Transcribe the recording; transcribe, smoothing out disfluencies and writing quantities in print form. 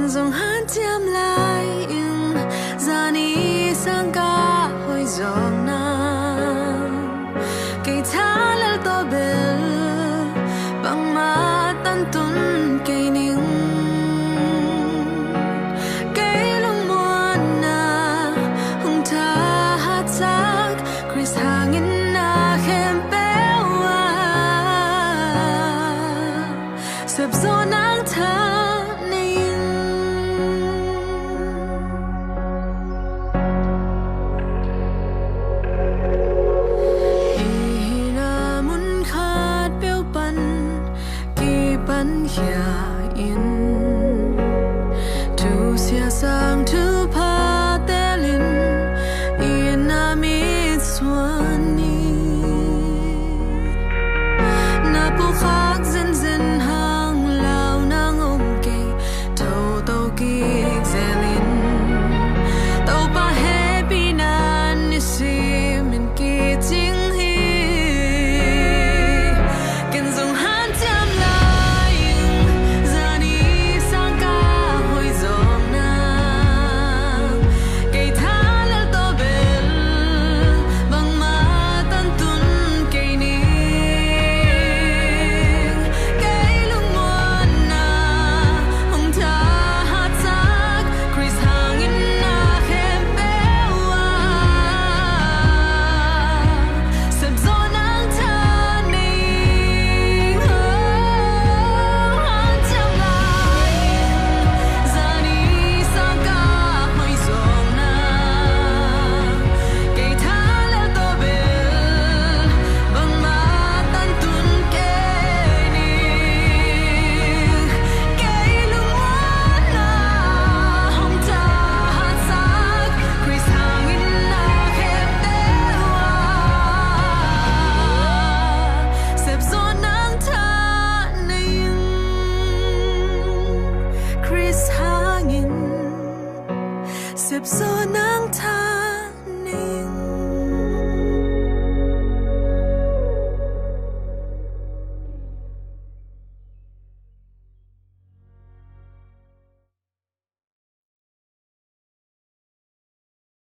dòng hát chém lại ra ni sang ca hồi giọng nam cây thả lal to bel bằng ma tan tun cây ning cây lung muan na hung tha hát sắc Chris hangin na khem pewa sập gió nắng tha sang thu pa telin inamit swani na pu khak zen zen hang lao nang om ke to to ki zelin to pa happy nan ni sim in ki ting hi ken zong han jam lai zani sang ka hoi zong sip so